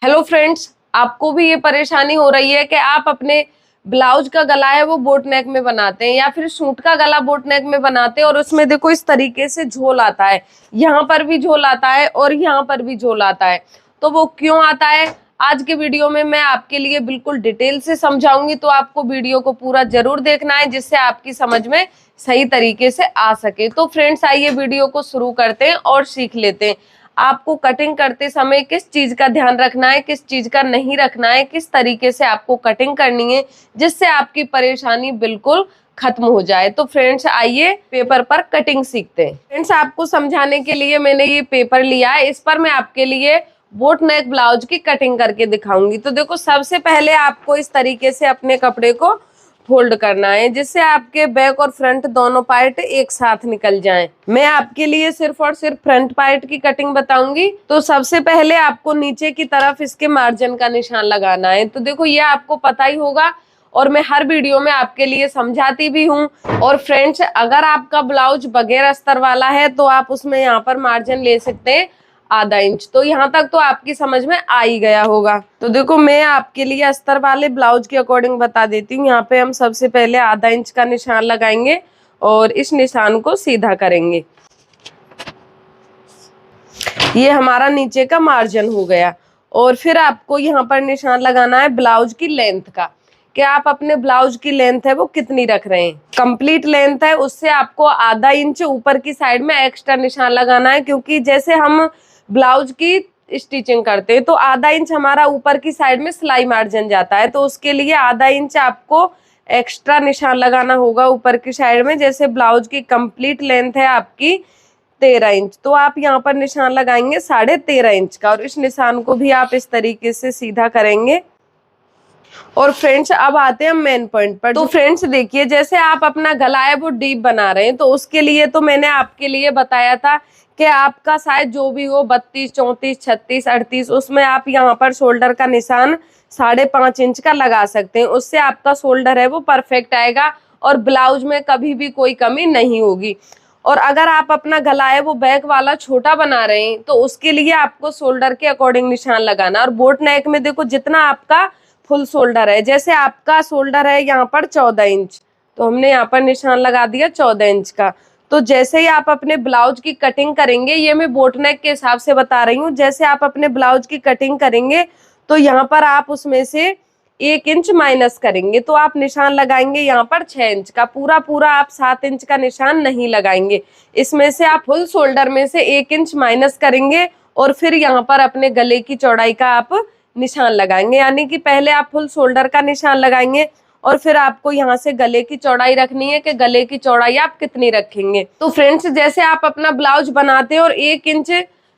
Hello friends, आपको भी ये परेशानी हो रही है कि आप अपने ब्लाउज का गला है वो बोट नेक में बनाते हैं या फिर सूट का गला बोट नेक में बनाते हैं और उसमें देखो इस तरीके से झोल आता है। यहाँ पर भी झोल आता है और यहाँ पर भी झोल आता है। तो वो क्यों आता है, आज के वीडियो में मैं आपके लिए बिल्कुल डिटेल से समझाऊंगी। तो आपको वीडियो को पूरा जरूर देखना है जिससे आपकी समझ में सही तरीके से आ सके। तो फ्रेंड्स आइए वीडियो को शुरू करते हैं और सीख लेते हैं। आपको कटिंग करते समय किस चीज का ध्यान रखना है, किस चीज का नहीं रखना है, किस तरीके से आपको कटिंग करनी है जिससे आपकी परेशानी बिल्कुल खत्म हो जाए। तो फ्रेंड्स आइए पेपर पर कटिंग सीखते हैं। फ्रेंड्स आपको समझाने के लिए मैंने ये पेपर लिया है, इस पर मैं आपके लिए बोट नेक ब्लाउज की कटिंग करके दिखाऊंगी। तो देखो सबसे पहले आपको इस तरीके से अपने कपड़े को फोल्ड करना है जिससे आपके बैक और फ्रंट दोनों पार्ट एक साथ निकल जाएं। मैं आपके लिए सिर्फ और सिर्फ फ्रंट पार्ट की कटिंग बताऊंगी। तो सबसे पहले आपको नीचे की तरफ इसके मार्जिन का निशान लगाना है। तो देखो ये आपको पता ही होगा और मैं हर वीडियो में आपके लिए समझाती भी हूँ। और फ्रेंड्स अगर आपका ब्लाउज बगैर अस्तर वाला है तो आप उसमें यहाँ पर मार्जिन ले सकते हैं आधा इंच। तो यहाँ तक तो आपकी समझ में आ ही गया होगा। तो देखो मैं आपके लिए अस्तर वाले ब्लाउज के अकॉर्डिंग बता देती हूँ। यहाँ पे हम सबसे पहले आधा इंच का निशान लगाएंगे और इस निशान को सीधा करेंगे। ये हमारा नीचे का मार्जिन हो गया। और फिर आपको यहाँ पर निशान लगाना है ब्लाउज की लेंथ का, कि आप अपने ब्लाउज की लेंथ है वो कितनी रख रहे हैं। कंप्लीट लेंथ है उससे आपको आधा इंच ऊपर की साइड में एक्स्ट्रा निशान लगाना है, क्योंकि जैसे हम ब्लाउज की स्टिचिंग करते हैं तो आधा इंच हमारा ऊपर की साइड में सिलाई मार्जिन जाता है। तो उसके लिए आधा इंच आपको एक्स्ट्रा निशान लगाना होगा ऊपर की साइड में। जैसे ब्लाउज की कंप्लीट लेंथ है आपकी 13 इंच, तो आप यहाँ पर निशान लगाएंगे 13.5 इंच का। और इस निशान को भी आप इस तरीके से सीधा करेंगे। और फ्रेंड्स अब आते हैं मेन पॉइंट पर। तो फ्रेंड्स देखिए जैसे आप अपना गला है वो डीप बना रहे हैं, तो उसके लिए तो मैंने आपके लिए बताया था कि आपका साइज जो भी हो 32, 34, 36, 38, उसमें आप यहाँ पर शोल्डर का निशान 5.5 इंच का लगा सकते हैं। उससे आपका शोल्डर है वो परफेक्ट आएगा और ब्लाउज में कभी भी कोई कमी नहीं होगी। और अगर आप अपना गला है वो बैक वाला छोटा बना रहे हैं तो उसके लिए आपको शोल्डर के अकॉर्डिंग निशान लगाना। और बोट नेक में देखो जितना आपका फुल शोल्डर है, जैसे आपका शोल्डर है यहाँ पर 14 इंच, तो हमने यहाँ पर निशान लगा दिया 14 इंच का। तो जैसे ही आप अपने ब्लाउज की कटिंग करेंगे, ये मैं बोट नेक के हिसाब से बता रही हूँ, जैसे आप अपने ब्लाउज की कटिंग करेंगे तो यहाँ पर आप उसमें से 1 इंच माइनस करेंगे। तो आप निशान लगाएंगे यहाँ पर 6 इंच का। पूरा पूरा आप 7 इंच का निशान नहीं लगाएंगे। इसमें से आप फुल शोल्डर में से 1 इंच माइनस करेंगे और फिर यहाँ पर अपने गले की चौड़ाई का आप निशान लगाएंगे। यानी कि पहले आप फुल शोल्डर का निशान लगाएंगे और फिर आपको यहाँ से गले की चौड़ाई रखनी है कि गले की चौड़ाई आप कितनी रखेंगे। तो फ्रेंड्स जैसे आप अपना ब्लाउज बनाते हैं और 1 इंच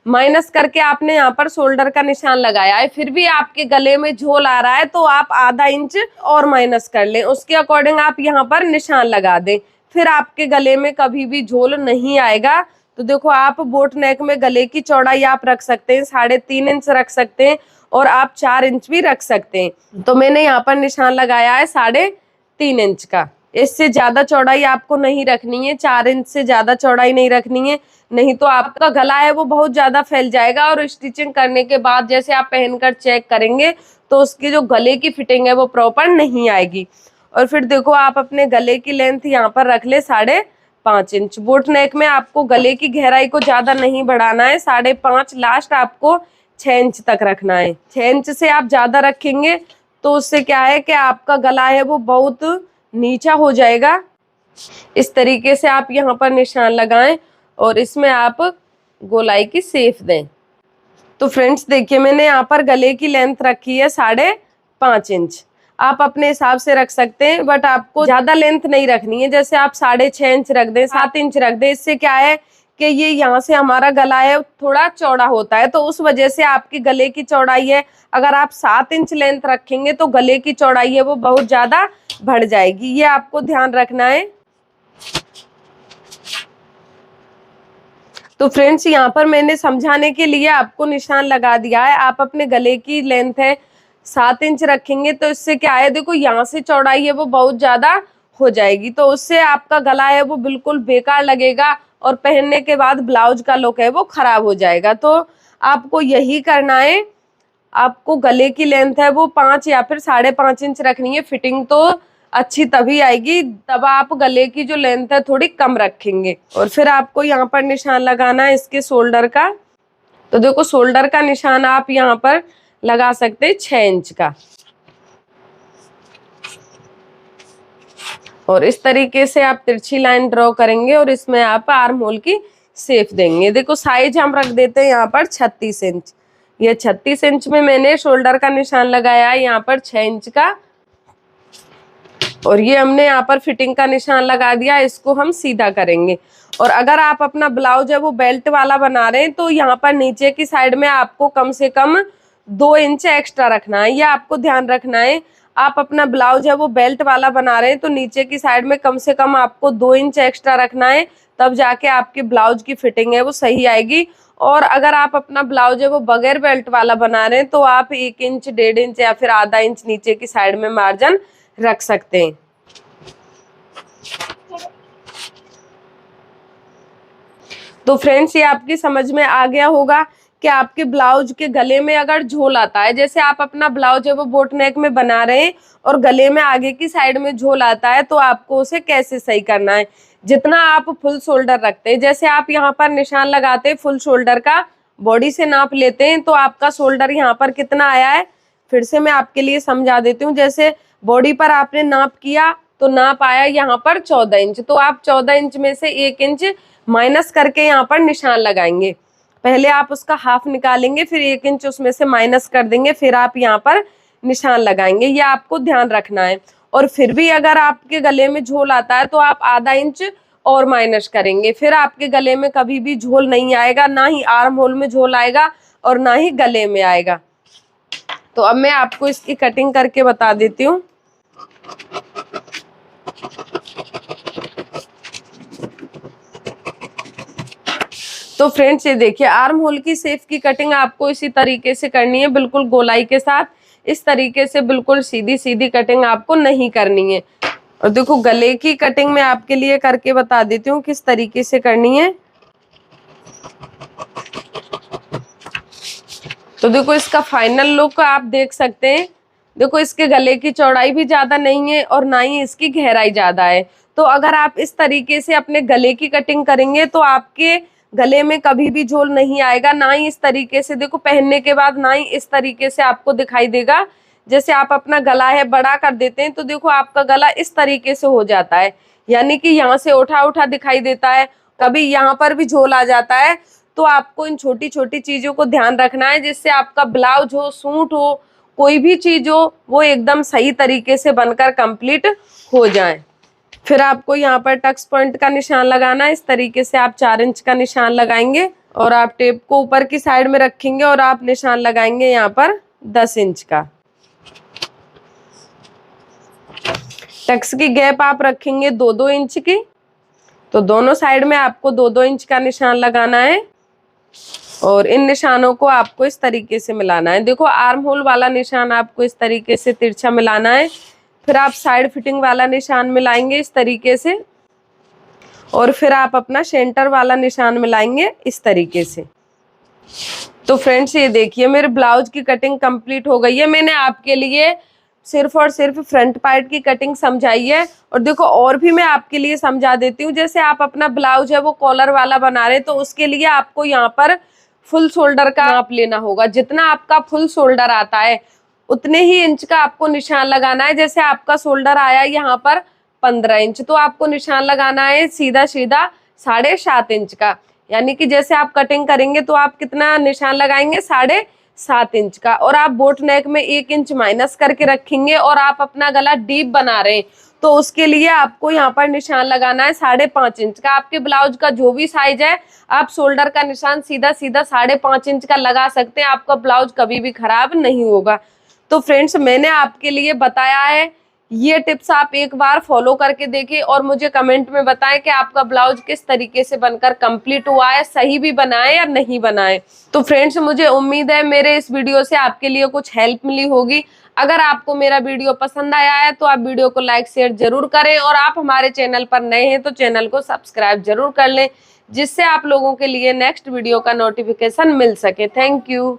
माइनस करके आपने यहाँ पर शोल्डर का निशान लगाया है, फिर भी आपके गले में झोल आ रहा है तो आप आधा इंच और माइनस कर लें, उसके अकॉर्डिंग आप यहाँ पर निशान लगा दें। फिर आपके गले में कभी भी झोल नहीं आएगा। तो देखो आप बोट नेक में गले की चौड़ाई आप रख सकते हैं 3.5 इंच रख सकते हैं और आप 4 इंच भी रख सकते हैं। तो मैंने यहाँ पर निशान लगाया है 3.5 इंच का। इससे ज्यादा चौड़ाई आपको नहीं रखनी है, 4 इंच से ज्यादा चौड़ाई नहीं रखनी है, नहीं तो आपका गला है वो बहुत ज्यादा फैल जाएगा। और स्टिचिंग करने के बाद जैसे आप पहनकर चेक करेंगे तो उसकी जो गले की फिटिंग है वो प्रॉपर नहीं आएगी। और फिर देखो आप अपने गले की लेंथ यहाँ पर रख ले 5.5 इंच। बोट नेक में आपको गले की गहराई को ज्यादा नहीं बढ़ाना है, 5.5 लास्ट आपको 6 इंच तक रखना है। 6 इंच से आप ज्यादा रखेंगे तो उससे क्या है कि आपका गला है वो बहुत नीचा हो जाएगा। इस तरीके से आप यहाँ पर निशान लगाएं और इसमें आप गोलाई की शेप दें। तो फ्रेंड्स देखिए मैंने यहाँ पर गले की लेंथ रखी है 5.5 इंच। आप अपने हिसाब से रख सकते हैं, बट आपको ज्यादा लेंथ नहीं रखनी है। जैसे आप 6.5 इंच रख दें, 7 इंच रख दें, इससे क्या है कि ये यहाँ से हमारा गला है थोड़ा चौड़ा होता है, तो उस वजह से आपकी गले की चौड़ाई है, अगर आप 7 इंच लेंथ रखेंगे तो गले की चौड़ाई है वो बहुत ज्यादा बढ़ जाएगी। ये आपको ध्यान रखना है। तो फ्रेंड्स यहाँ पर मैंने समझाने के लिए आपको निशान लगा दिया है। आप अपने गले की लेंथ है 7 इंच रखेंगे तो इससे क्या है, देखो यहाँ से चौड़ाई है वो बहुत ज्यादा हो जाएगी, तो उससे आपका गला है वो बिल्कुल बेकार लगेगा और पहनने के बाद ब्लाउज का लुक है वो खराब हो जाएगा। तो आपको यही करना है। आपको गले की लेंथ है वो 5 या फिर 5.5 इंच रखनी है। फिटिंग तो अच्छी तभी आएगी तब आप गले की जो लेंथ है थोड़ी कम रखेंगे। और फिर आपको यहाँ पर निशान लगाना है इसके शोल्डर का। तो देखो शोल्डर का निशान आप यहाँ पर लगा सकते हैं 6 इंच का। और इस तरीके से आप तिरछी लाइन ड्रॉ करेंगे और इसमें आप आर्म होल की शेप देंगे। देखो साइज हम रख देते हैं यहाँ पर 36 इंच। ये 36 इंच में मैंने शोल्डर का निशान लगाया है यहाँ पर 6 इंच का। और ये हमने यहाँ पर फिटिंग का निशान लगा दिया, इसको हम सीधा करेंगे। और अगर आप अपना ब्लाउज है वो बेल्ट वाला बना रहे हैं तो यहाँ पर नीचे की साइड में आपको कम से कम 2 इंच एक्स्ट्रा रखना है। यह आपको ध्यान रखना है। आप अपना ब्लाउज है वो बेल्ट वाला बना रहे हैं तो नीचे की साइड में कम से कम आपको 2 इंच एक्स्ट्रा रखना है, तब जाके आपके ब्लाउज की फिटिंग है वो सही आएगी। और अगर आप अपना ब्लाउज है वो बगैर बेल्ट वाला बना रहे हैं तो आप 1 इंच 1.5 इंच या फिर आधा इंच नीचे की साइड में मार्जिन रख सकते हैं। तो फ्रेंड्स ये आपकी समझ में आ गया होगा कि आपके ब्लाउज के गले में अगर झोल आता है, जैसे आप अपना ब्लाउज है वो बोट नेक में बना रहे हैं और गले में आगे की साइड में झोल आता है तो आपको उसे कैसे सही करना है। जितना आप फुल शोल्डर रखते हैं, जैसे आप यहाँ पर निशान लगाते हैं फुल शोल्डर का, बॉडी से नाप लेते हैं तो आपका शोल्डर यहाँ पर कितना आया है, फिर से मैं आपके लिए समझा देती हूँ। जैसे बॉडी पर आपने नाप किया तो नाप आया यहाँ पर 14 इंच, तो आप 14 इंच में से 1 इंच माइनस करके यहाँ पर निशान लगाएंगे। पहले आप उसका हाफ निकालेंगे, फिर 1 इंच उसमें से माइनस कर देंगे, फिर आप यहाँ पर निशान लगाएंगे। ये आपको ध्यान रखना है। और फिर भी अगर आपके गले में झोल आता है तो आप आधा इंच और माइनस करेंगे, फिर आपके गले में कभी भी झोल नहीं आएगा, ना ही आर्म होल में झोल आएगा और ना ही गले में आएगा। तो अब मैं आपको इसकी कटिंग करके बता देती हूँ। तो फ्रेंड्स ये देखिए, आर्म होल की शेप की कटिंग आपको इसी तरीके से करनी है, बिल्कुल गोलाई के साथ। इस तरीके से बिल्कुल सीधी सीधी कटिंग आपको नहीं करनी है। और देखो गले की कटिंग मैं आपके लिए करके बता देती हूँ किस तरीके से करनी है। तो देखो इसका फाइनल लुक आप देख सकते हैं। देखो इसके गले की चौड़ाई भी ज्यादा नहीं है और ना ही इसकी गहराई ज्यादा है। तो अगर आप इस तरीके से अपने गले की कटिंग करेंगे तो आपके गले में कभी भी झोल नहीं आएगा, ना ही इस तरीके से देखो पहनने के बाद ना ही इस तरीके से आपको दिखाई देगा। जैसे आप अपना गला है बड़ा कर देते हैं तो देखो आपका गला इस तरीके से हो जाता है, यानी कि यहाँ से उठा उठा दिखाई देता है, कभी यहाँ पर भी झोल आ जाता है। तो आपको इन छोटी छोटी चीजों को ध्यान रखना है जिससे आपका ब्लाउज हो, सूट हो, कोई भी चीज हो वो एकदम सही तरीके से बनकर कंप्लीट हो जाए। फिर आपको यहाँ पर टक्स पॉइंट का निशान लगाना है। इस तरीके से आप 4 इंच का निशान लगाएंगे और आप टेप को ऊपर की साइड में रखेंगे और आप निशान लगाएंगे यहाँ पर 10 इंच का। टक्स की गैप आप रखेंगे 2-2 इंच की। तो दोनों साइड में आपको 2-2 इंच का निशान लगाना है और इन निशानों को आपको इस तरीके से मिलाना है। देखो आर्म होल वाला निशान आपको इस तरीके से तिरछा मिलाना है, फिर आप साइड फिटिंग वाला निशान मिलाएंगे इस तरीके से और फिर आप अपना सेंटर वाला निशान मिलाएंगे इस तरीके से। तो फ्रेंड्स ये देखिए मेरे ब्लाउज की कटिंग कंप्लीट हो गई है। मैंने आपके लिए सिर्फ और सिर्फ फ्रंट पार्ट की कटिंग समझाई है। और देखो और भी मैं आपके लिए समझा देती हूँ। जैसे आप अपना ब्लाउज है वो कॉलर वाला बना रहे हैं तो उसके लिए आपको यहाँ पर फुल शोल्डर का नाप लेना होगा। जितना आपका फुल शोल्डर आता है उतने ही इंच का आपको निशान लगाना है। जैसे आपका शोल्डर आया यहाँ पर 15 इंच तो आपको निशान लगाना है सीधा सीधा 7.5 इंच का, यानी कि जैसे आप कटिंग करेंगे तो आप कितना निशान लगाएंगे 7.5 इंच का। और आप बोट नेक में 1 इंच माइनस करके रखेंगे और आप अपना गला डीप बना रहे हैं तो उसके लिए आपको यहाँ पर निशान लगाना है 5.5 इंच का। आपके ब्लाउज का जो भी साइज है आप शोल्डर का निशान सीधा सीधा 5.5 इंच का लगा सकते हैं, आपका ब्लाउज कभी भी खराब नहीं होगा। तो फ्रेंड्स मैंने आपके लिए बताया है, ये टिप्स आप एक बार फॉलो करके देखिए और मुझे कमेंट में बताएं कि आपका ब्लाउज किस तरीके से बनकर कंप्लीट हुआ है, सही भी बनाए या नहीं बनाए। तो फ्रेंड्स मुझे उम्मीद है मेरे इस वीडियो से आपके लिए कुछ हेल्प मिली होगी। अगर आपको मेरा वीडियो पसंद आया है तो आप वीडियो को लाइक शेयर जरूर करें और आप हमारे चैनल पर नए हैं तो चैनल को सब्सक्राइब जरूर कर लें, जिससे आप लोगों के लिए नेक्स्ट वीडियो का नोटिफिकेशन मिल सके। Thank you.